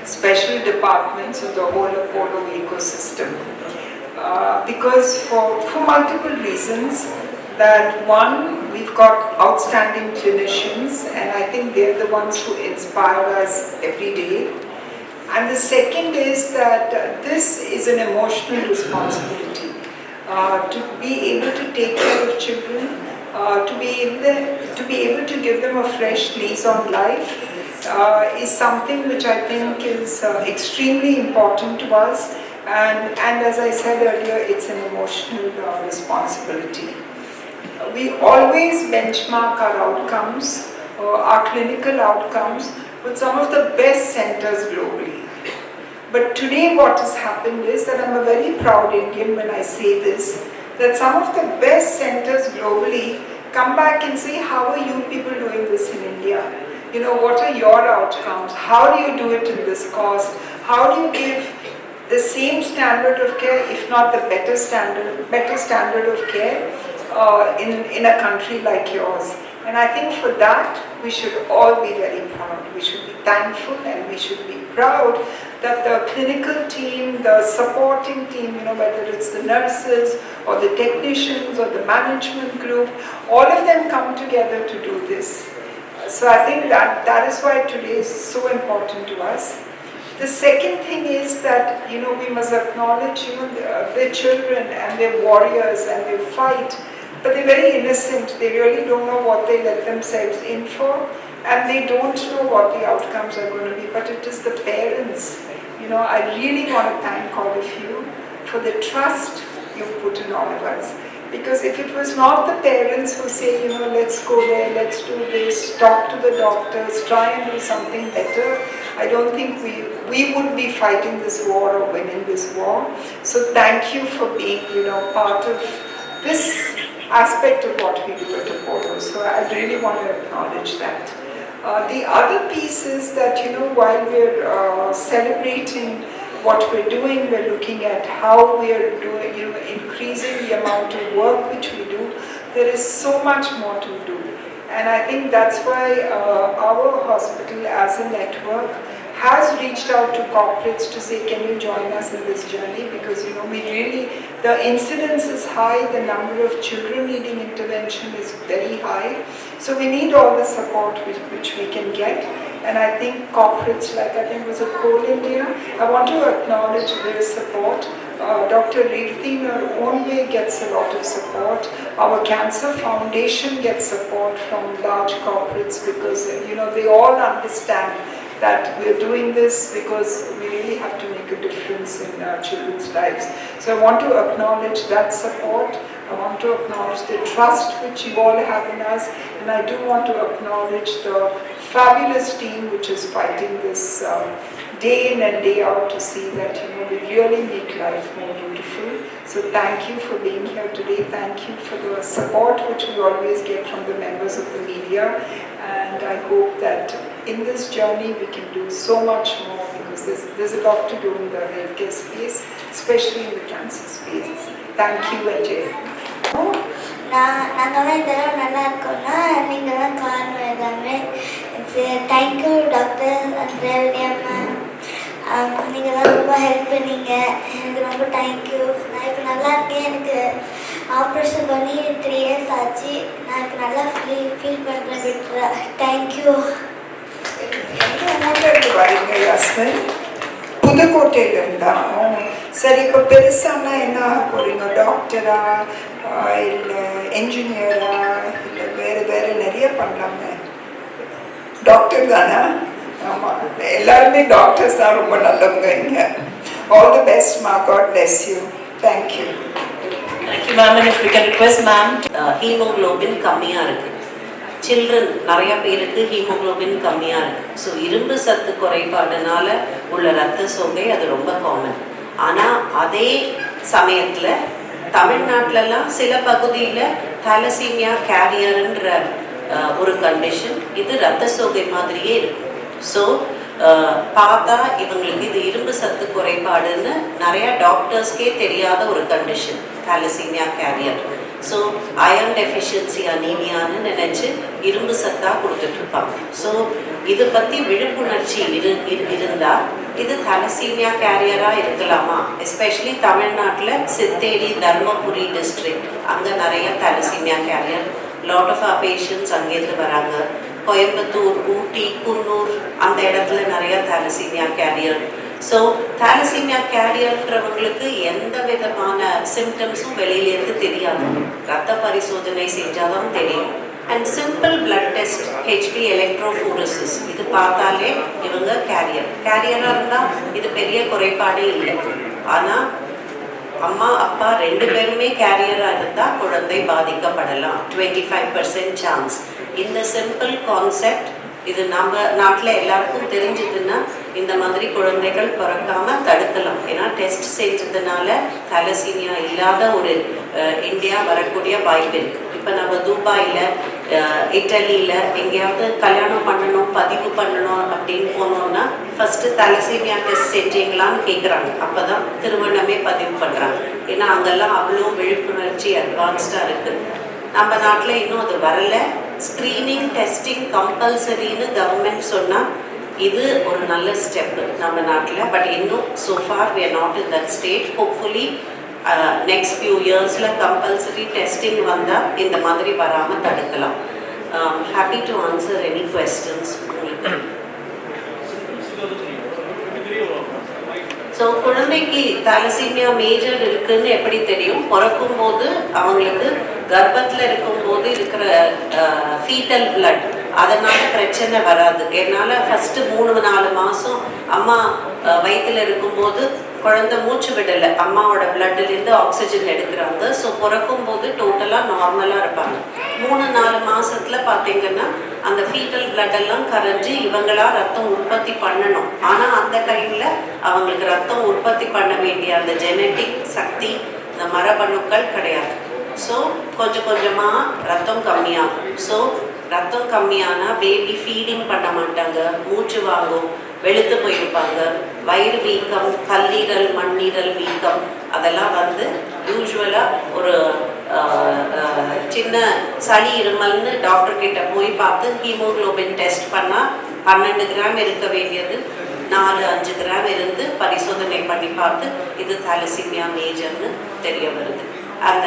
special departments of the whole Apollo ecosystem. Because for multiple reasons, that one, we've got outstanding clinicians, and I think they're the ones who inspire us every day. And the second is that this is an emotional responsibility. To be able to take care of children, to be able to give them a fresh lease on life is something which I think is extremely important to us. And as I said earlier, it's an emotional responsibility. We always benchmark our outcomes, our clinical outcomes, with some of the best centers globally. But today what has happened is that I'm a very proud Indian when I say this, that some of the best centers globally come back and say, how are you people doing this in India? You know, what are your outcomes? How do you do it in this cost? How do you give the same standard of care, if not the better standard of care in a country like yours? And I think for that, we should all be very proud. We should be thankful and we should be proud that the clinical team, the supporting team, you know, whether it's the nurses or the technicians or the management group, all of them come together to do this. So I think that is why today is so important to us. The second thing is that, you know, we must acknowledge, you know, their children and their warriors and they fight, but they're very innocent. They really don't know what they let themselves in for, and they don't know what the outcomes are going to be. But it is the parents. You know, I really want to thank all of you for the trust you've put in all of us. Because if it was not the parents who say, you know, let's go there, let's do this, talk to the doctors, try and do something better, I don't think we would be fighting this war or winning this war. So thank you for being, you know, part of this aspect of what we do at Apollo. So I really want to acknowledge that. The other piece is that, you know, while we're celebrating what we're doing, we're looking at how we are doing, you know, increasing the amount of work which we do. There is so much more to do. And I think that's why our hospital as a network has reached out to corporates to say, can you join us in this journey? Because, you know, the incidence is high, the number of children needing intervention is very high. So we need all the support which we can get. And I think corporates, like I think it was a Coal India, I want to acknowledge their support. Dr. Reerthi in her own way gets a lot of support. Our Cancer Foundation gets support from large corporates because, you know, they all understand that we're doing this because we really have to make a difference in children's lives. So I want to acknowledge that support. I want to acknowledge the trust which you all have in us, and I do want to acknowledge the fabulous team which is fighting this day in and day out to see that, you know, we really make life more beautiful. So thank you for being here today. Thank you for the support which we always get from the members of the media, and I hope that in this journey we can do so much more because there's a lot to do in the healthcare space, especially in the cancer space. Thank you, Ajay. Thank you, Dr. Andrea ma'am. நீங்கள்லாம் ரொம்ப help பண்ணீங்க. எனக்கு ரொம்ப thank you. நான் இப்போ நல்லா இருக்கேன். எனக்கு ஆப்ரேஷன் பண்ணி 3 years ஆச்சு. நான் இப்போ நல்லா ஃபீல் பண்ணுறேன். பெட்டராக தேங்க்யூ. வரீங்க யாஸ்மின்? புதுக்கோட்டையில் இருந்தா? சரி, இப்போ பெருசானா என்ன போகிறீங்க? டாக்டரா இல்லை என்ஜினியரா இல்லை வேறு நிறைய பண்ணலாங்க? டாக்டர் தானா? ஆமாம், எல்லாருமே டாக்டர்ஸ் தான் ரொம்ப நல்லவங்க இங்கே. ஆல் தி பெஸ்ட் மா. God bless you. Thank you. Thank you ma'am. And if we can request ma'am, haemoglobin கம்மியாக இருக்குது. சில்ட்ரன் நிறைய பேருக்கு ஹீமோகுளோபின் கம்மியாக இருக்குது. ஸோ இரும்பு சத்து குறைபாடுனால உள்ள ரத்த சோகை அது ரொம்ப காமன். ஆனால் அதே சமயத்தில் தமிழ்நாட்டிலலாம் சில பகுதியில் தாலசீமியா கேரியர்ன்ற ஒரு கண்டிஷன், இது ரத்த சோகை மாதிரியே இருக்கும். ஸோ பார்த்தா இவங்களுக்கு இது இரும்பு சத்து குறைபாடுன்னு நிறையா டாக்டர்ஸ்க்கே தெரியாத ஒரு condition thalassemia carrier. So iron deficiency அனீமியான்னு நினச்சி இரும்பு சத்தாக கொடுத்துட்ருப்பாங்க. ஸோ இதை பற்றி விழிப்புணர்ச்சி இருந்தால் இது தலசீமியா கேரியராக இருக்கலாமா? எஸ்பெஷலி தமிழ்நாட்டில் சித்தேரி, தர்மபுரி டிஸ்ட்ரிக்ட், அங்கே நிறைய thalassaemia carrier, lot of our patients அங்கேருந்து வராங்க. கோயம்புத்தூர், ஊட்டி, குன்னூர் அந்த இடத்துல நிறைய தலசீமியா கேரியர். ஸோ தலசீமியா கேரியர்ன்றவங்களுக்கு எந்த விதமான சிம்டம்ஸும் வெளியிலேருந்து தெரியாது. ரத்த பரிசோதனை செஞ்சால் தான் தெரியும். And simple blood test, HP electrophoresis, இது பார்த்தாலே இவங்க கேரியராக இருந்தால் இது பெரிய குறைபாடே இல்லை. ஆனால் அம்மா அப்பா 2 பேருமே கேரியராக இருந்தால் குழந்தை பாதிக்கப்படலாம். 25% சான்ஸ். இந்த சிம்பிள் கான்செப்ட் இது நம்ம நாட்டில் எல்லாருக்கும் தெரிஞ்சதுன்னா இந்த மாதிரி குழந்தைகள் பிறக்காமல் தடுக்கலாம். ஏன்னா டெஸ்ட் செஞ்சதுனால தலசீமியா இல்லாத ஒரு இந்தியா வரக்கூடிய வாய்ப்பு இருக்குது. இப்போ நம்ம துபாயில், இட்டலியில் எங்கேயாவது கல்யாணம் பண்ணணும், பதிவு பண்ணணும் அப்படின்னு போனோம்னா ஃபஸ்ட்டு தலசீமியா டெஸ்ட் செஞ்சீங்களான்னு கேட்குறாங்க. அப்போ தான் திருமணமே பதிவு பண்ணுறாங்க. ஏன்னா அங்கெல்லாம் அவ்வளோ விழிப்புணர்ச்சி அட்வான்ஸ்டாக இருக்குது. நம்ம நாட்டில் இன்னும் அது வரலை. ஸ்க்ரீனிங் டெஸ்டிங் கம்பல்சரின்னு கவர்மெண்ட் சொன்னால் இது ஒரு நல்ல ஸ்டெப்பு நம்ம நாட்டில். பட் இன்னும் so far we are not in that state. Hopefully next few yearsல கம்பல்சரி டெஸ்டிங் வந்தால் இந்த மாதிரி வராமல் தடுக்கலாம். Happy to answer any questions உங்களுக்கு. ஸோ குழந்தைக்கு தலசீமியா மேஜர் இருக்குன்னு எப்படி தெரியும்? பிறக்கும் போது அவங்களுக்கு கர்ப்பத்தில் இருக்கும்போது இருக்கிற ஃபீட்டல் பிளட், அதனால பிரச்சனை வராது. என்னால் ஃபஸ்ட்டு 3-4 மாதம் அம்மா வயிற்றில் இருக்கும்போது குழந்தை மூச்சு விடலை, அம்மாவோட பிளட்லேருந்து ஆக்சிஜன் எடுக்கிறாங்க. ஸோ பிறக்கும்போது டோட்டலாக நார்மலாக இருப்பாங்க. 3-4 மாதத்தில் பார்த்தீங்கன்னா அந்த ஃபீட்டல் பிளட்டெல்லாம் கரைஞ்சி இவங்களா ரத்தம் உற்பத்தி பண்ணணும். ஆனால் அந்த டைமில் அவங்களுக்கு ரத்தம் உற்பத்தி பண்ண வேண்டிய அந்த ஜெனட்டிக் சக்தி, இந்த மரபணுக்கள் கிடையாது. ஸோ கொஞ்சம் கொஞ்சமாக ரத்தம் கம்மியாகும். ஸோ ரத்தம் கம்மியானால் பேபி ஃபீடிங் பண்ண மாட்டாங்க, மூச்சு வாங்கும், வெளுத்து போயிருப்பாங்க, வயிறு வீக்கம், கல்லீரல், மண்ணீரல் வீக்கம், அதெல்லாம் வந்து யூஸ்வலாக ஒரு சின்ன சளி இருமல்னு டாக்டர் கிட்ட போய் பார்த்து ஹீமோக்ளோபின் டெஸ்ட் பண்ணால் 12 கிராம் இருக்க வேண்டியது 4-5 கிராம் இருந்து பரிசோதனை பண்ணி பார்த்து இது தலசீமியா மேஜர்னு தெரிய வருது. அந்த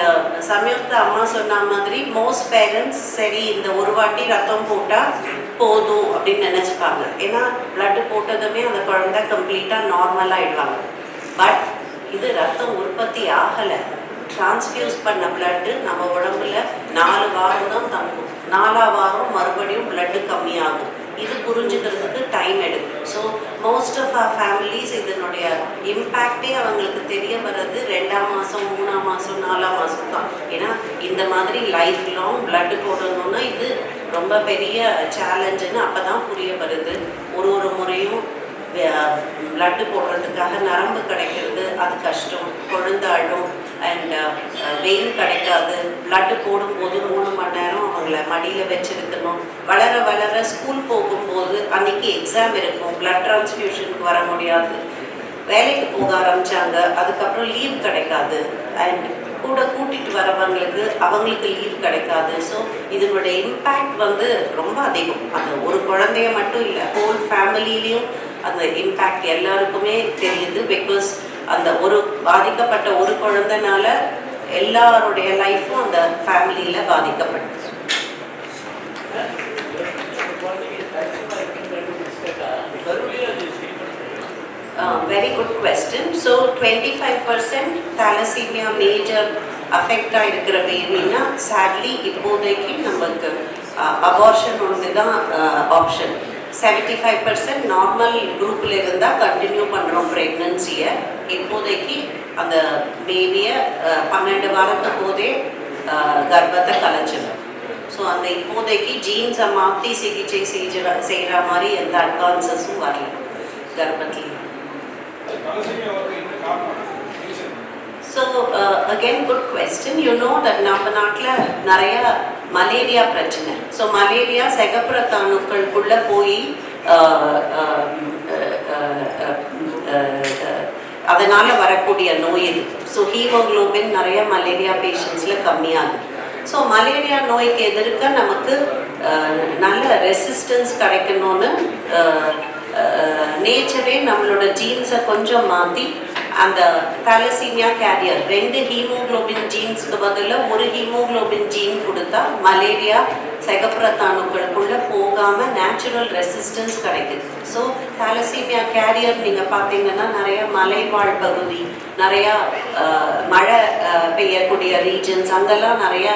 சமயத்து அம்மா சொன்ன மாதிரி மோஸ்ட் பேரண்ட்ஸ் சரி இந்த ஒரு வாட்டி ரத்தம் போட்டால் போதும் அப்படின்னு நினச்சிப்பாங்க. ஏன்னா பிளட்டு போட்டதுமே அந்த குழந்தை கம்ப்ளீட்டாக நார்மலாகிடுவாங்க. பட் இது ரத்தம் உற்பத்தி ஆகலை. டிரான்ஸ்ஃபியூஸ் பண்ண பிளட்டு நம்ம உடம்புல 4 வாரம் தான் தங்கும். 4ஆம் வாரம் மறுபடியும் பிளட்டு கம்மியாகும். இது புரிஞ்சுக்கிறதுக்கு டைம் எடுக்கும். So most of our families இதனுடைய இம்பேக்டே அவங்களுக்கு தெரிய வர்றது 2ஆம் மாதம், 3ஆம் மாதம், 4ஆம் மாதம் தான். ஏன்னா இந்த மாதிரி லைஃப் லாங் பிளட்டு போடணும்னா இது ரொம்ப பெரிய சேலஞ்சுன்னு அப்போ தான் புரிய வருது. ஒரு முறையும் பிளட்டு போடுறதுக்காக நரம்பு கிடைக்கிறது அது கஷ்டம், குழந்தை அழும், அண்ட் வெயில் கிடைக்காது. பிளட்டு போடும்போது 3 மணி நேரம் அவங்கள மடியில் வச்சுருக்கணும். வளர வளர ஸ்கூல் போகும்போது அன்றைக்கி எக்ஸாம் இருக்கும், பிளட் டிரான்ஸ்ஃபியூஷனுக்கு வர முடியாது. வேலைக்கு போக ஆரம்பித்தாங்க, அதுக்கப்புறம் லீவ் கிடைக்காது. அண்ட் கூட கூட்டிகிட்டு வரவங்களுக்கு அவங்களுக்கு லீவ் கிடைக்காது. ஸோ இதனுடைய இம்பேக்ட் வந்து ரொம்ப அதிகம். அந்த ஒரு குழந்தைய மட்டும் இல்லை, ஹோல் ஃபேமிலியிலையும் அந்த இம்பேக்ட் எல்லாருக்குமே தெரியுது. பிகாஸ் அந்த ஒரு பாதிக்கப்பட்ட ஒரு குழந்தைனால எல்லாருடைய லைஃப்பும் அந்த ஃபேமிலியில் பாதிக்கப்பட்டது. Very good question. So 25% thalassemia major affect ஆகிருக்கிற பேபின்னா sadly இப்போதைக்கு நமக்கு அபார்ஷன் ஒன்று தான் ஆப்ஷன். 75% நார்மல் குரூப்பில் இருந்தால் கண்டினியூ பண்ணுறோம் ப்ரெக்னன்சியை. இப்போதைக்கு அந்த பேபியை 12 வாரத்துக்கு போதே கர்ப்பத்தை கலைச்சிடும். ஸோ அந்த இப்போதைக்கு ஜீன்ஸை மாற்றி சிகிச்சை செய்கிற மாதிரி எந்த அட்வான்சஸும் வரல கர்ப்பத்தில். So again good question. You know that நம்ம நாட்டில் நிறைய மலேரியா பிரச்சனை. ஸோ மலேரியா செகப்புறத்தாணுக்களுக்குள்ளே போய் அதனால் வரக்கூடிய நோய் இது. ஸோ ஹீமோக்ளோபின் நிறைய மலேரியா பேஷண்ட்ஸில் கம்மியாகுது. ஸோ மலேரியா நோய்க்கு எதிர்க்க நமக்கு நல்ல ரெசிஸ்டன்ஸ் கிடைக்கணும்னு நேச்சரே நம்மளோட ஜீன்ஸை கொஞ்சம் மாற்றி அந்த தாலசீமியா கேரியர் 2 ஹீமோக்ளோபின் ஜீன்ஸ்க்கு பதிலாக ஒரு ஹீமோக்ளோபின் ஜீன் கொடுத்தா மலேரியா சிகப்புறத்தாணுக்களுக்குள்ளே போகாமல் நேச்சுரல் ரெசிஸ்டன்ஸ் கிடைக்குது. ஸோ தாலசீமியா கேரியர் நீங்கள் பார்த்தீங்கன்னா நிறையா மலைவாழ் பகுதி, நிறையா மழை பெய்யக்கூடிய ரீஜன்ஸ், அங்கெல்லாம் நிறையா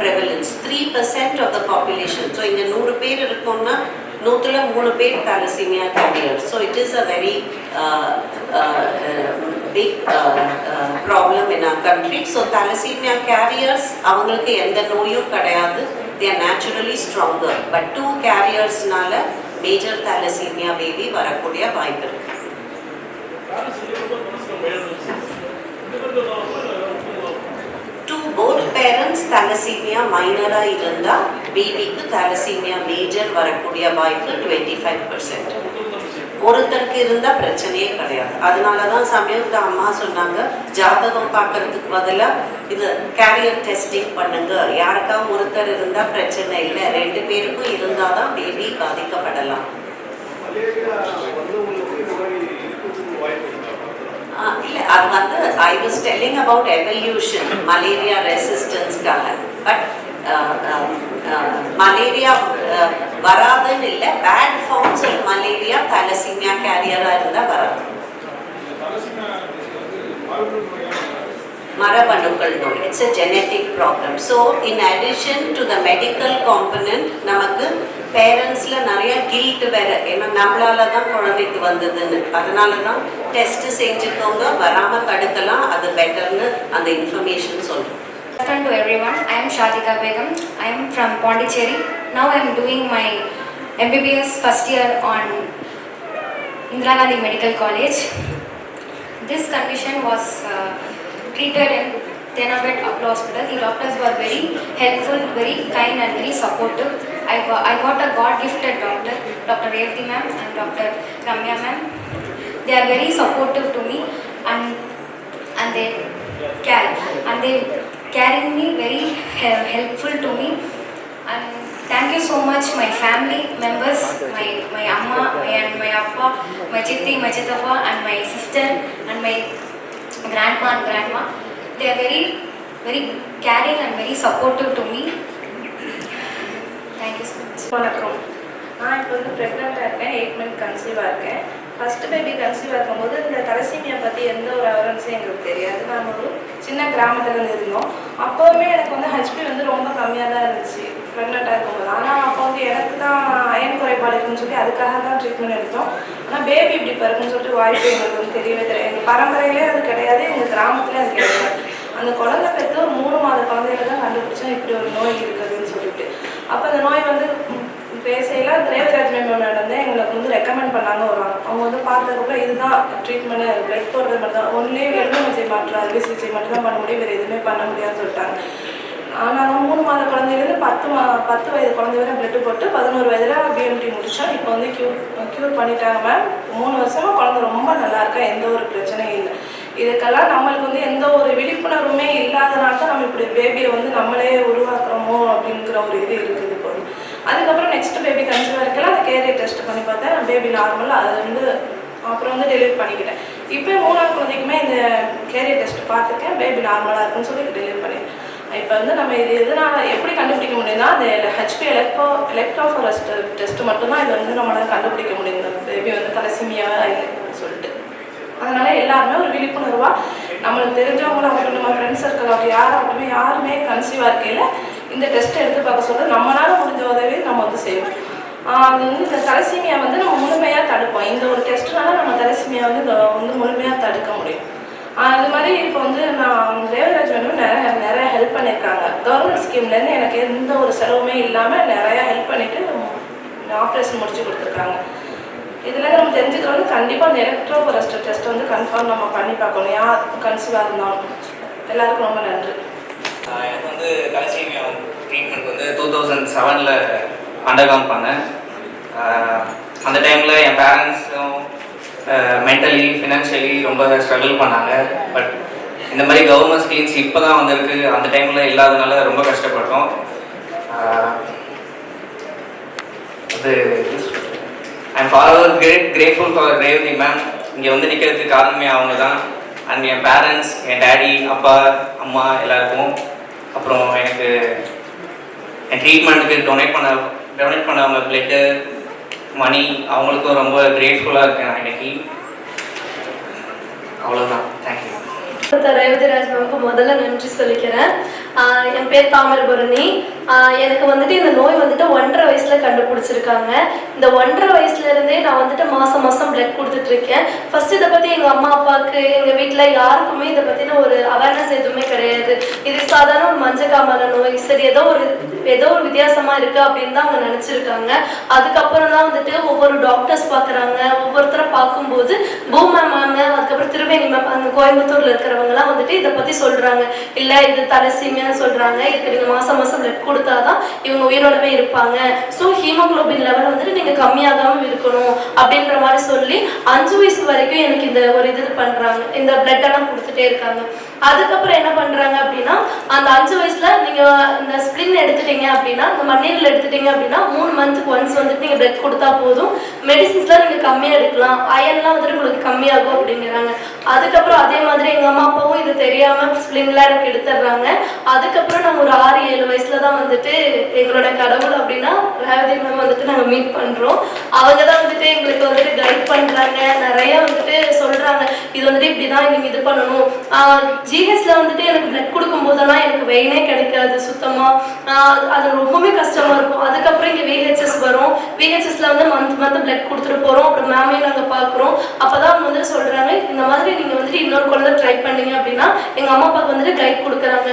prevalence. 3% of the population. So இங்கே 100 பேர் இருக்கோம்னா 100ல் 3 பேர் thalassemia carriers. So it is a very big problem in our country. So thalassemia carriers அவங்களுக்கு எந்த நோயும் கிடையாது. They are naturally stronger. But 2 carriersனால major thalassemia baby வரக்கூடிய வாய்ப்பு இருக்கு. Both parents thalassemia minor இருந்தா பேபிக்கு thalassemia major வரக்கூடிய வாய்ப்பு 25%. ஒருத்தருக்கு இருந்தா பிரச்சனையே கிடையாது. அதனால தான் சமயத்து அம்மா சொன்னாங்க, ஜாதகம் பார்க்கறதுக்கு பதிலாக இது கேரியர் டெஸ்டிங் பண்ணுங்க. யாருக்காவது ஒருத்தர் இருந்தா பிரச்சனை இல்லை, 2 பேருக்கும் இருந்தால் தான் பேபி பாதிக்கப்படலாம். இல்லை, அது வந்து I was telling about evolution malaria ரெசிஸ்டன்ஸ்க்காக. பட் மலேரியா வராதுன்னு இல்லை, bad forms of malaria thalassemia கேரியராக இருந்தால் வராது. மரபணுக்கள் நோய், it's a genetic problem. So in addition to the medical component, நமக்கு பேரண்ட்ஸில் நிறைய கில்ட் வேறு, ஏன்னா நம்மளால தான் குழந்தைக்கு வந்ததுன்னு. அதனால தான் டெஸ்ட் செஞ்சுக்கோங்க, வராமல் தடுக்கலாம், அது பெட்டர்னு அந்த இன்ஃபர்மேஷன் சொல்கிறோம். Good afternoon to everyone. I am Shadika Begum. I am from Pondicherry. Now I am doing my MBBS first year on Indira Gandhi Medical College. This condition was treated in Teynampet Apollo Hospitals. The doctors were very helpful, very kind and very supportive. I got a God-gifted doctor, Dr. Revati ma'am and Dr. Ramya ma'am. They are very supportive to me and they carrying me very helpful to me. And thank you so much my family members, my amma and my appa, my chitti, my chittappa and my sister and my grandma and grandma. They are very very caring and very supportive to me. Thank you so much. வணக்கம். நான் இப்போ வந்து ப்ரெக்னெண்ட்டாக இருக்கேன், 8 month கன்சீவாக இருக்கேன். First baby கன்சீவாக இருக்கும்போது இந்த thalassemia பற்றி எந்த ஒரு அவேர்னஸும் எங்களுக்கு தெரியாது. நாங்கள் ஒரு சின்ன கிராமத்துலேருந்து இருந்தோம். அப்போவுமே எனக்கு வந்து ஹெச்பி வந்து ரொம்ப கம்மியாக தான் இருந்துச்சு ப்ரெக்னெண்ட்டாக இருக்கும்போது. ஆனால் அப்போ வந்து எனக்கு தான் அயன் குறைபாடு இருக்குன்னு சொல்லி அதுக்காக தான் ட்ரீட்மெண்ட் எடுத்தோம். ஆனால் பேபி இப்படி பிறகுன்னு சொல்லிட்டு வாய்ப்பு எங்களுக்கு வந்து தெரியவே தெரியாது. எங்கள் பரம்பரையிலே அது கிடையாது, எங்கள் கிராமத்துலேயே அது கிடையாது. அந்த குழந்தை பெற்று ஒரு 3 மாத குழந்தையில தான் கண்டுபிடிச்சோம் இப்படி ஒரு நோய் இருக்குதுன்னு சொல்லிட்டு. அப்போ அந்த நோய் வந்து பேசையில் அந்த ரேவராஜ் மேம் வந்து எங்களுக்கு வந்து ரெக்கமெண்ட் பண்ணாங்க வருவாங்க. அவங்க வந்து பார்த்ததுக்குள்ள இதுதான் ட்ரீட்மெண்ட்டு, பிளட் போடுறது மட்டும் தான், ஒன்லி வெறுமனை மாற்றம் அறுவை சிகிச்சை மட்டும் தான் பண்ண முடியும், வேறு எதுவுமே பண்ண முடியாதுன்னு சொல்லிட்டாங்க. நாங்கள் 3 மாத குழந்தையிலேருந்து 10 வயது குழந்தை வரை பிளட்டு போட்டு 11 வயதில் பிஎம்டி முடித்தோம். இப்போ வந்து க்யூர் பண்ணிட்டாங்க மேம். 3 வருஷமாக குழந்தை ரொம்ப நல்லா இருக்கா, எந்த ஒரு பிரச்சனையும் இல்லை. இதுக்கெல்லாம் நம்மளுக்கு வந்து எந்த ஒரு விழிப்புணர்வுமே இல்லாதனால தான் நம்ம இப்படி பேபியை வந்து நம்மளே உருவாக்குறோமோ அப்படிங்கிற ஒரு இது இருக்குது இப்போ. அதுக்கப்புறம் நெக்ஸ்ட் பேபி கன்சீவாக இருக்கலாம், அந்த கேரியர் டெஸ்ட் பண்ணி பார்த்தேன், பேபி நார்மல். அது வந்து அப்புறம் வந்து டெலிவரி பண்ணிக்கிட்டேன். இப்போ 3ஆவது குழந்தைக்குமே இந்த கேரியர் டெஸ்ட் பார்த்துருக்கேன், பேபி நார்மலாக இருக்குன்னு சொல்லி டெலிவரி பண்ணிட்டேன். இப்போ வந்து நம்ம இது எதனால் எப்படி கண்டுபிடிக்க முடியும்னா அந்த ஹெச்பி எலக்ட்ரோஃபோரஸ் டெஸ்ட் மட்டும்தான் இது வந்து நம்மளால் கண்டுபிடிக்க முடியும், இந்த பேபி வந்து தலசீமியாவாக இல்லைன்னு சொல்லிட்டு. அதனால் எல்லாருமே ஒரு விழிப்புணர்வாக நம்மளுக்கு தெரிஞ்சவங்களாகட்டும், நம்ம ஃப்ரெண்ட்ஸ் சர்க்கிளாகட்டும், யாராகட்டுமே யாருமே கன்சீவாக இருக்கையில் இந்த டெஸ்ட்டை எடுத்து பார்க்க சொல்ல நம்மளால் முடிஞ்ச உதவி நம்ம வந்து செய்வோம். அது வந்து இந்த தலசீமியா வந்து நம்ம முழுமையாக தடுப்போம். இந்த ஒரு டெஸ்ட்னால நம்ம தலசீமியா வந்து முழுமையாக தடுக்க முடியும். அது மாதிரி இப்போ வந்து நான் தேவராஜ் வந்து நிறைய ஹெல்ப் பண்ணியிருக்காங்க. கவர்மெண்ட் ஸ்கீம்லேருந்து எனக்கு எந்த ஒரு செலவுமே இல்லாமல் நிறையா ஹெல்ப் பண்ணிவிட்டு ஆப்ரேஷன் முடிச்சு கொடுத்துருக்காங்க. இதில் நம்ம தெரிஞ்சுக்கிறது வந்து கண்டிப்பாக அந்த எலக்ட்ரோஃபோரஸ் டெஸ்ட் வந்து கன்ஃபார்ம் நம்ம பண்ணி பார்க்கணும், யார் கன்சீவாக இருந்தாலும். எல்லாருக்கும் ரொம்ப நன்றி. எனக்கு வந்து தலசீமியா ட்ரீட்மெண்ட் வந்து 2007 அண்டர்கான் பண்ணேன். அந்த டைமில் என் பேரண்ட்ஸும் மென்டலி ஃபினான்ஷியலி ரொம்ப ஸ்ட்ரகிள் பண்ணாங்க. பட் இந்த மாதிரி கவர்மெண்ட் ஸ்கீம்ஸ் இப்போ தான் வந்திருக்கு, அந்த டைமில் இல்லாதனால ரொம்ப கஷ்டப்பட்டோம். அது I'm forever grateful for Revathi ma'am. இங்கே வந்து நிற்கிறதுக்கு காரணமே அவங்க தான். அண்ட் என் பேரண்ட்ஸ், என் டேடி, அப்பா, அம்மா எல்லாருக்கும், அப்புறம் எனக்கு என் ட்ரீட்மெண்ட்டுக்கு டொனேட் பண்ணவங்க பிளட்டு, மணி, அவங்களுக்கும் ரொம்ப கிரேட்ஃபுல்லாக இருக்கேன் நான் இன்னைக்கு. அவ்வளோதான். தேங்க்யூ. ரேவதி ராஜ் மேமுக்கு முதல்ல நன்றி சொல்லிக்கிறேன். என் பேர் தாமிரபரணி. எனக்கு வந்துட்டு இந்த நோய் வந்துட்டு 1.5 வயசுல கண்டுபிடிச்சிருக்காங்க. இந்த 1.5 வயசுல இருந்தே நான் வந்துட்டு மாசம் பிளட் கொடுத்துட்டு இருக்கேன். ஃபர்ஸ்ட் இதை பத்தி எங்க அம்மா அப்பாவுக்கு, எங்க வீட்டுல யாருக்குமே இதை பத்தின ஒரு அவேர்னஸ் எதுவுமே கிடையாது. இது சாதாரண ஒரு மஞ்சக்காமல நோய், சரி ஏதோ ஒரு வித்தியாசமா இருக்கு அப்படின்னு தான் அவங்க நினைச்சிருக்காங்க. அதுக்கப்புறம் தான் வந்துட்டு ஒவ்வொரு டாக்டர்ஸ் பாக்குறாங்க. ஒவ்வொருத்தரை பார்க்கும்போது பூமா மேம், அதுக்கப்புறம் திருவேணி மேம், அந்த கோயம்புத்தூர்ல இருக்கிறவங்கலாம் வந்துட்டு இதை பத்தி சொல்றாங்க. இல்ல இது தலசீமியான்னு சொல்றாங்க, இதுக்கு நீங்க மாசம் பிளட் கொடுத்தாதான் இவங்க உயிரோடவே இருப்பாங்க. ஸோ ஹீமோகுளோபின் லெவல் வந்துட்டு நீங்க கம்மியாகாம இருக்கணும் அப்படின்ற மாதிரி சொல்லி 5 வயசு வரைக்கும் எனக்கு இந்த ஒரு இது பண்றாங்க, இந்த பிளட் எல்லாம் கொடுத்துட்டே இருக்காங்க. அதுக்கப்புறம் என்ன பண்றாங்க அப்படின்னா, அந்த 5 வயசுல நீங்க இந்த ஸ்பிளின் எடுத்துட்டீங்க அப்படின்னா, இந்த மண்ணீரல் எடுத்துட்டீங்க அப்படின்னா 3 மந்த்துக்கு ஒன்ஸ் வந்துட்டு நீங்க பிளட் கொடுத்தா போதும், மெடிசின்ஸ்லாம் நீங்க கம்மியா எடுக்கலாம், அயன்லாம் வந்துட்டு உங்களுக்கு கம்மியாகும் அப்படிங்கிறாங்க. அதுக்கப்புறம் அதே மாதிரி எங்க அம்மா அப்பாவும் இது தெரியாம ஸ்பிளின்லாம் எனக்கு எடுத்துடுறாங்க. அதுக்கப்புறம் நாங்கள் ஒரு 6-7 வயசுல தான் வந்துட்டு எங்களோட கடவுள் அப்படின்னா ரேவதி மேம் வந்துட்டு நாங்கள் மீட் பண்றோம். அவங்க தான் வந்துட்டு எங்களுக்கு வந்துட்டு கைட் பண்றாங்க, நிறைய வந்துட்டு சொல்றாங்க இது வந்துட்டு இப்படிதான் நீங்க இது பண்ணணும். ஜிஹெச்ல வந்துட்டு எனக்கு பிளட் கொடுக்கும் போதெல்லாம் எனக்கு வெயினே கிடைக்காது சுத்தமா, அது ரொம்பவே கஷ்டமா இருக்கும். அதுக்கப்புறம் இங்க விஹெச்எஸ் வரும், விஹெச்எஸ்ல வந்து மந்த் பிளட் கொடுத்துட்டு போறோம். அப்புறம் மேமையும் நாங்க பாக்குறோம். அப்பதான் அவங்க வந்துட்டு சொல்றாங்க இந்த மாதிரி நீங்க வந்துட்டு இன்னொரு குழந்தை ட்ரை பண்ணீங்க அப்படின்னா எங்க அம்மா அப்பாவுக்கு வந்துட்டு கைட் கொடுக்குறாங்க,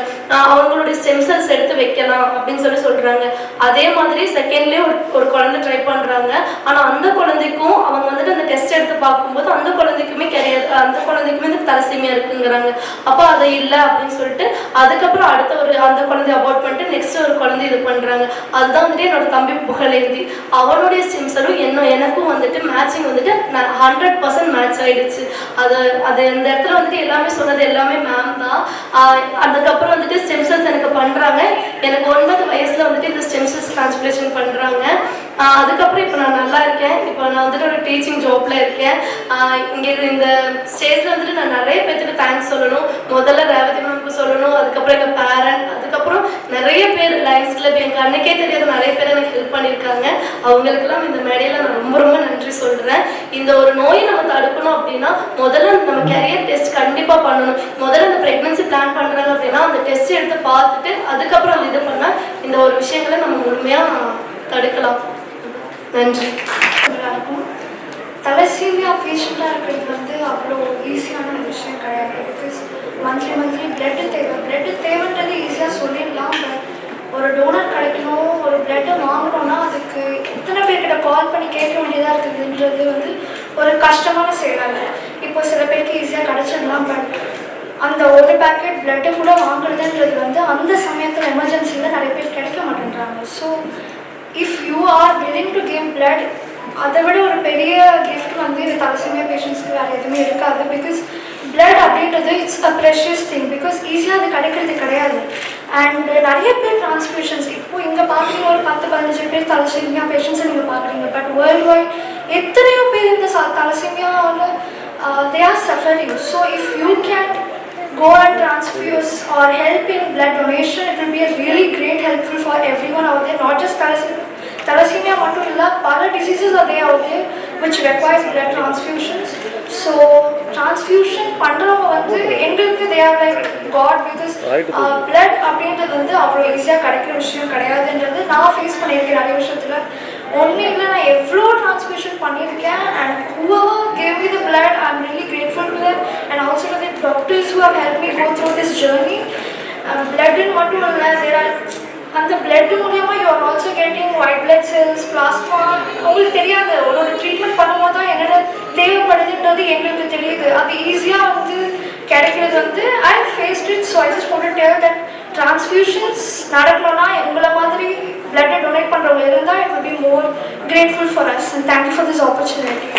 அவங்களுடைய ஸ்டெம் செல்ஸ் எடுத்து வைக்கலாம் அப்படின்னு சொல்றாங்க. அதே மாதிரி செகண்ட்லயே ஒரு குழந்தை ட்ரை பண்றாங்க. ஆனா அந்த குழந்தைக்கும் அவங்க வந்துட்டு அந்த டெஸ்ட் எடுத்து பார்க்கும்போது அந்த குழந்தைக்குமே கிடையாது, அந்த குழந்தைக்குமே இந்த தலசீமியா இருக்குங்கிறாங்க. அப்ப அது இல்லை அப்படின்னு சொல்லிட்டு அதுக்கப்புறம் அடுத்த அந்த குழந்தைய அபார்ட் பண்ணிட்டு நெக்ஸ்ட் ஒரு குழந்தை இது பண்றாங்க. அதுதான் வந்துட்டு என்னோட தம்பி புகழேந்தி. அவனுடைய ஸ்டெம் செல்லும் எனக்கும் வந்துட்டு மேட்சிங் வந்துட்டு 100% மேட்ச் ஆயிடுச்சு. அது இந்த இடத்துல வந்துட்டு எல்லாமே சொன்னது எல்லாமே மேம் தான். அதுக்கப்புறம் வந்துட்டு ஸ்டெம் செல்ஸ் எனக்கு பண்றாங்க. எனக்கு 9 வயசுல வந்துட்டு இந்த ஸ்டெம் செல்ஸ் டிரான்ஸ்பிளேஷன் பண்றாங்க. அதுக்கப்புறம் இப்போ நான் நல்லா இருக்கேன். இப்போ நான் வந்துட்டு ஒரு டீச்சிங் ஜாப்ல இருக்கேன். இங்கே இந்த ஸ்டேஜ்ல வந்துட்டு நான் நிறைய பேருக்கு தேங்க்ஸ் சொல்லணும். முதல்ல ரேவதி மேம்க்கு சொல்லணும், அதுக்கப்புறம் எங்கள் பேரண்ட், அதுக்கப்புறம் நிறைய பேர் லயன்ஸ் கிளப், எனக்கு அன்னைக்கே தெரியாத நிறைய பேர் எனக்கு ஹெல்ப் பண்ணியிருக்காங்க. அவங்களுக்கெல்லாம் இந்த மேடையில் நான் ரொம்ப நன்றி சொல்கிறேன். இந்த ஒரு நோயை நம்ம தடுக்கணும் அப்படின்னா முதல்ல நம்ம கேரியர் டெஸ்ட் கண்டிப்பாக பண்ணணும். முதல்ல இந்த ப்ரெக்னன்சி பிளான் பண்ணுறாங்க அப்படின்னா அந்த டெஸ்ட் எடுத்து பார்த்துட்டு அதுக்கப்புறம் அது இது பண்ணால் இந்த ஒரு விஷயங்களை நம்ம முழுமையாக தடுக்கலாம். நன்றி. தலசீமியா பேஷண்ட்டாக இருக்கிறது வந்து அவ்வளோ ஈஸியான ஒரு விஷயம் கிடையாது. பிகாஸ் மந்த்லி பிளட்டு தேவைன்றது ஈஸியாக சொல்லிடலாம். பட் ஒரு டோனர் கிடைக்கணும், ஒரு பிளட்டை வாங்கணும்னா அதுக்கு எத்தனை பேர்கிட்ட கால் பண்ணி கேட்க வேண்டியதாக இருக்குதுன்றது வந்து ஒரு கஷ்டமான செயலாக. இப்போ சில பேருக்கு ஈஸியாக கிடச்சிடலாம், பட் அந்த ஒரு பேக்கெட் பிளட்டை கூட வாங்குறதுன்றது வந்து அந்த சமயத்தில் எமர்ஜென்சியில் நிறைய பேர் கிடைக்க மாட்டேன்றாங்க. So if you are willing to give blood, அதை விட ஒரு பெரிய கிஃப்ட் வந்து இந்த தலசீமியா பேஷண்ட்ஸ்க்கு வேறு எதுவுமே இருக்காது. பிகாஸ் பிளட் அப்படின்றது it's a precious thing. Because ஈஸியாக அது கிடைக்கிறது கிடையாது. அண்ட் நிறைய பேர் டிரான்ஸ்ஃபியூஷன்ஸ் இப்போ இங்கே பார்க்குறீங்க, ஒரு 10-15 பேர் தலசீமியா பேஷண்ட்ஸை நீங்கள் பார்க்குறீங்க. பட் வேர்ல்டு வைட் எத்தனையோ பேர் இந்த தலசீமியாவில் they are suffering. So if you can go and transfuse or help in blood donation, it will be a really great helpful for everyone out there, not just thalassemia மட்டும் இல்லை, பல diseases are there out there which requires blood transfusions. So transfusion பண்ணுறவங்க வந்து எங்களுக்கு they are like God, because blood அப்படின்றது வந்து அவ்வளோ ஈஸியாக கிடைக்கிற விஷயம் கிடையாதுன்றது நான் ஃபேஸ் பண்ணியிருக்கேன் நிறைய விஷயத்தில். ஒன்றும் இல்லை, நான் எவ்வளோ டிரான்ஸ்ஃபியூஷன் பண்ணியிருக்கேன். And whoever gave me the blood, I'm really grateful to them, and also to the doctors who have helped me go through this journey. Blood மட்டும் இல்லை, there are அந்த பிளட் மூலியமாக you are also getting white blood cells, plasma. உங்களுக்கு தெரியாது, ஒரு treatment பண்ணும்போது தான் என்னென்ன தேவைப்படுதுன்றது எங்களுக்கு தெரியுது. அது ஈஸியாக வந்து கிடைக்கிறது வந்து I faced it. So I just want to tell that transfusions நடக்கணும்னா உங்களை மாதிரி பிளட்டை டொனேட் பண்ணுறவங்க இருந்தால் it will be more grateful for us. And thank you for this opportunity.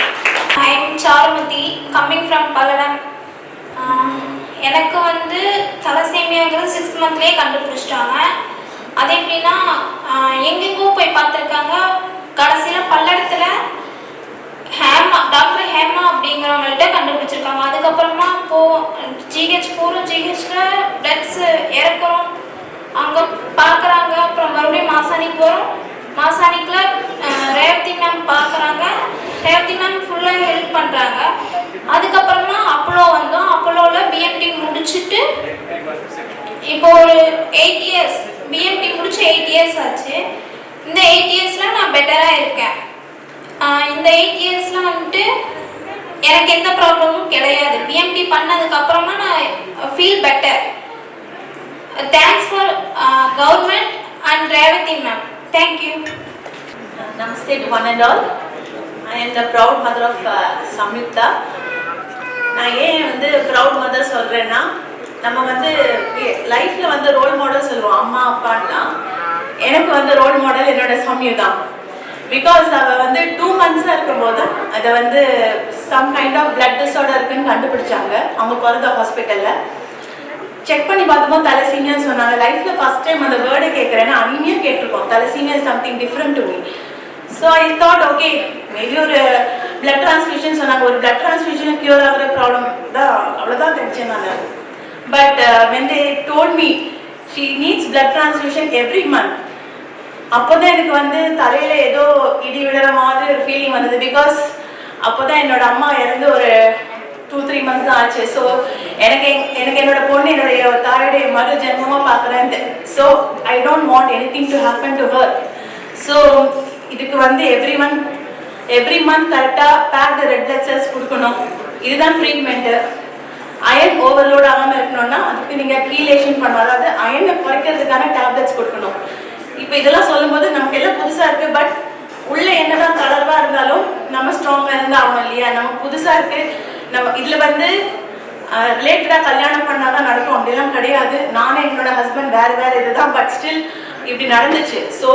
I am Charumathi coming from Palladam. எனக்கு வந்து தலசேமியாங்கிறது 6 மந்த்லேயே கண்டுபிடிச்சிட்டாங்க. அது எப்படின்னா எங்கெங்கோ போய் பார்த்துருக்காங்க. கடைசியில் பல்லடத்தில் டாக்டர் ஹேமா அப்படிங்கிறவங்கள்ட்ட கண்டுபிடிச்சிருக்காங்க. அதுக்கப்புறமா ஜிஹெச் போகிறோம், ஜிஹெச்சில் பிளட்ஸ் இறக்குறோம், அங்கே பார்க்குறாங்க. அப்புறம் மறுபடியும் மாசாணிக்கு போகிறோம், மாசாணிக்கில் ரேவதி மேம் பார்க்குறாங்க. ரேவதி மேம் ஃபுல்லாக ஹெல்ப் பண்ணுறாங்க. அதுக்கப்புறமா அப்போலோ வந்தோம். அப்போலோவில் பிஎம்டி முடிச்சுட்டு இப்போ ஒரு 8 இயர்ஸ் பிஎம்டி முடிச்சு 8 இயர்ஸ் ஆச்சு. இந்த 8 இயர்ஸில் நான் பெட்டராக இருக்கேன். இந்த 8 இயர்ஸில் வந்துட்டு எனக்கு எந்த ப்ராப்ளமும் கிடையாது. பிஎம்டி பண்ணதுக்கப்புறமா நான் feel better. Thanks for government and Revathi ma'am. Thank you. Namaste to one and all. I am the proud mother of Samyukta. நான் ஏன் வந்து ப்ரௌட் மதர் சொல்கிறேன்னா, நம்ம வந்து லைஃப்பில் வந்து ரோல் மாடல் சொல்லுவோம் அம்மா அப்பான்லாம். எனக்கு வந்து ரோல் மாடல் என்னோட சம்யு தான். பிகாஸ் அவள் வந்து 2 months-ஆக இருக்கும்போது அதை வந்து some kind of blood disorder இருக்குன்னு கண்டுபிடிச்சாங்க. அவங்க பிறந்த ஹாஸ்பிட்டலில் செக் பண்ணி பார்த்தோம் தலசீமியான்னு சொன்னாங்க. லைஃப்பில் ஃபஸ்ட் டைம் அந்த வேர்டை கேட்குறேன்னா அனிமையாக கேட்டிருக்கோம். Thalassemia is something different to me. So I thought okay maybe ஒரு பிளட் டிரான்ஸ்ஃபியூஷன் சொன்னாங்க. ஒரு பிளட் டிரான்ஸ்ஃபியூஷன் க்யூர் ஆகிற ப்ராப்ளம் தான், அவ்வளோதான் தெரிஞ்சேன் நான். But when they told me she needs blood transfusion every month, அப்போ தான் எனக்கு வந்து தலையில் ஏதோ இடி விடுற மாதிரி ஒரு ஃபீலிங் வந்தது. பிகாஸ் அப்போ தான் என்னோட அம்மா இறந்து ஒரு 2-3 months தான் ஆச்சு. ஸோ எனக்கு என்னோட பொண்ணு என்னுடைய தாயோடைய மறு ஜென்மமாக பார்க்குறேன். So I don't want any thing to happen to her. So இதுக்கு வந்து எவ்ரி மந்த் கரெக்டாக பேக்டு ரெட் பிளட் செல்ஸ் கொடுக்கணும். இதுதான் ட்ரீட்மெண்ட்டு. அயன் ஓவர்லோட் ஆகாமல் இருக்கணும்னா அதுக்கு நீங்கள் கீலேஷன் பண்ணணும், அதாவது அயனை குறைக்கிறதுக்கான டேப்லெட்ஸ் கொடுக்கணும். இப்போ இதெல்லாம் சொல்லும்போது நமக்கு எல்லாம் புதுசாக இருக்குது. பட் உள்ள என்னதான் தளர்வாக இருந்தாலும் நம்ம ஸ்ட்ராங்காக இருந்தால் ஆகணும் இல்லையா? நமக்கு புதுசாக இருக்குது. நம்ம இதில் வந்து ரிலேட்டடாக கல்யாணம் பண்ணால் தான் நடக்கும் அப்படிலாம் கிடையாது. நானும் என்னோட ஹஸ்பண்ட் வேறு இதுதான். பட் ஸ்டில் இப்படி நடந்துச்சு. ஸோ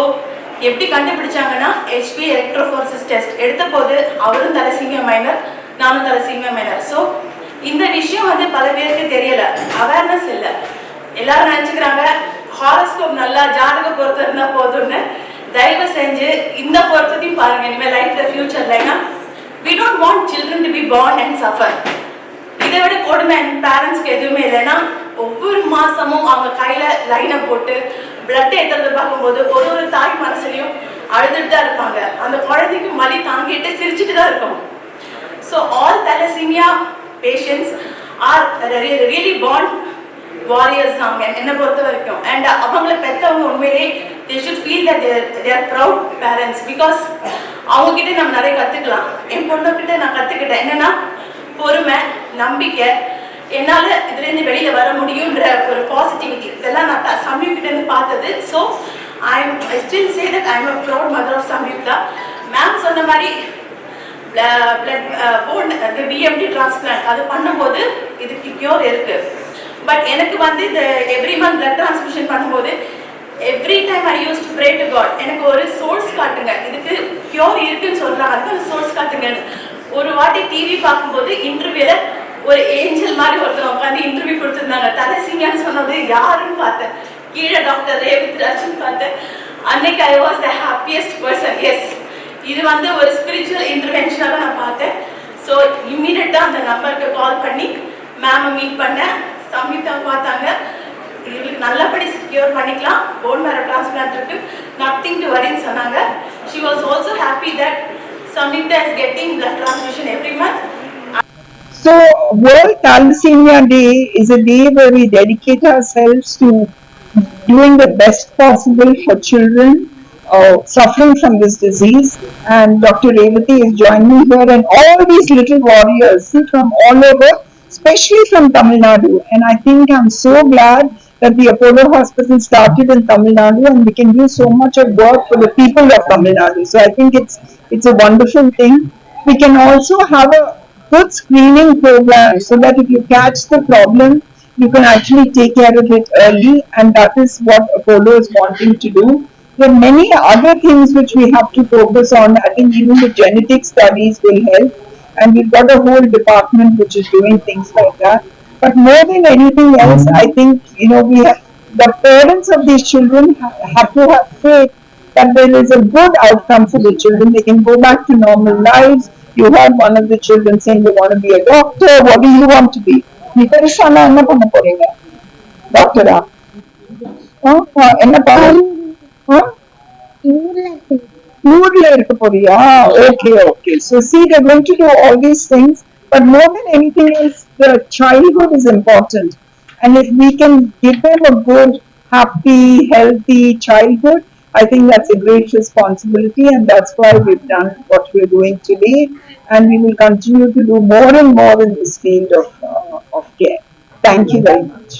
எப்படி கண்டுபிடிச்சாங்கன்னா ஹெச்பி எலக்ட்ரோஃபோரசிஸ் டெஸ்ட் எடுத்த போது அவரும் தலசீமியா மைனர், நானும் தலசீமியா மைனர். ஸோ இந்த விஷயம் வந்து பல பேருக்கு தெரியல, அவேர்னஸ் இல்லை. எல்லாரும் நினச்சிக்கிறாங்க ஹாரோஸ்கோப் நல்லா ஜாதக பொறுத்து இருந்தால் போதும்னு. தயவு செஞ்சு இந்த பொறுத்தத்தையும் பாருங்க இனிமேல் லைஃப்பில் ஃபியூச்சரில். ஏன்னா we don't want children to be born and suffer. இதை விட கொடுமை என் பேரண்ட்ஸ்க்கு எதுவுமே இல்லைன்னா ஒவ்வொரு மாதமும் அவங்க கையில் லைனை போட்டு பிளட் ஏற்றுறது பார்க்கும்போது ஒரு தாய் மனசுலையும் அழுதுட்டு தான் இருப்பாங்க. அந்த குழந்தைக்கு மலி தாங்கிட்டு சிரிச்சுட்டு தான் இருக்கும். So all thalassemia patients are really born warriors அவங்க என்னை பொறுத்த வரைக்கும். அண்ட் அவங்கள பெற்றவங்க உண்மையிலே they should feel that they are proud parents. Because அவங்கக்கிட்ட நம்ம நிறைய கற்றுக்கலாம். என் பொண்ணுக்கிட்ட நான் கற்றுக்கிட்டேன் என்னென்னா பொறுமை, நம்பிக்கை, என்னால் இதுலேருந்து வெளியில் வர முடியுன்ற ஒரு பாசிட்டிவிட்டி. இதெல்லாம் நான் சம்யுக்கிட்டேருந்து பார்த்தது. So I still say that I am a proud mother of Samyuktha. Ma'am சொன்ன மாதிரி போன் பிஎம்டி டிரான்ஸ்பிளான்ட் அது பண்ணும்போது இதுக்கு க்யூர் இருக்குது. பட் எனக்கு வந்து இந்த எவ்ரி மந்த் பிளட் டிரான்ஸ்ஃபியூஷன் பண்ணும்போது every time I use to pray to God, எனக்கு ஒரு சோர்ஸ் காட்டுங்க, இதுக்கு க்யூர் இருக்குன்னு சொல்கிறாங்க, அதுக்கு ஒரு சோர்ஸ் காட்டுங்கன்னு. ஒரு வாட்டி டிவி பார்க்கும்போது இன்டர்வியூல ஒரு ஏஞ்சல் மாதிரி ஒருத்தர் உட்காந்து இன்டர்வியூ கொடுத்துருந்தாங்க. தலசீமியான்னு சொன்னது யாருன்னு பார்த்தேன், கீழே டாக்டர் ரேவதி ராஜ்னு பார்த்தேன். அன்னைக்கு I was the happiest person. Yes, இது வந்து ஒரு ஸ்பிரிச்சுவல் இன்டர்வென்ஷனாக தான் நான் பார்த்தேன். ஸோ இம்மீடியட்டாக அந்த நம்பருக்கு கால் பண்ணி மேமை மீட் பண்ணேன். சம்யுக்தா பார்த்தாங்க, இவங்களுக்கு நல்லபடி செக்யூர் பண்ணிக்கலாம், போன் மேரோ டிரான்ஸ்பிளான்ட் இருக்கு, நத்திங் டு வரின்னு சொன்னாங்க. She was also happy that Samyukta is getting blood transfusion every month. So World Thalassemia Day is a day where we dedicate ourselves to doing the best possible for children suffering from this disease, and Dr. Revati is joining here and all these little warriors from all over, especially from Tamil Nadu. And I think I'm so glad that the Apollo Hospital started in Tamil Nadu, and we can do so much of work for the people of Tamil Nadu. So I think it's a wonderful thing. We can also have a good screening program so that if you catch the problem, you can actually take care of it early, and that is what Apollo is wanting to do. There are many other things which we have to focus on. I think even the genetic studies will help. and we've got a whole department which is doing things like that. But more than anything else, I think, we have, the parents of these children have to have faith that there is a good outcome for the children. They can go back to normal lives. You have one of the children saying they want to be a doctor. What do you want to be? நீ பெருசானா என்ன பண்ண போறீங்க? டாக்டரா? என்ன பண்ண? ஊர்ல இருக்க போறியா? Okay. So see, they're going to do all these things, but more than anything else, the childhood is important. And if we can give them a good, happy, healthy childhood, I think that's a great responsibility, and that's why we've done what we're doing today, and we will continue to do more and more in this field of care. Thank you very much.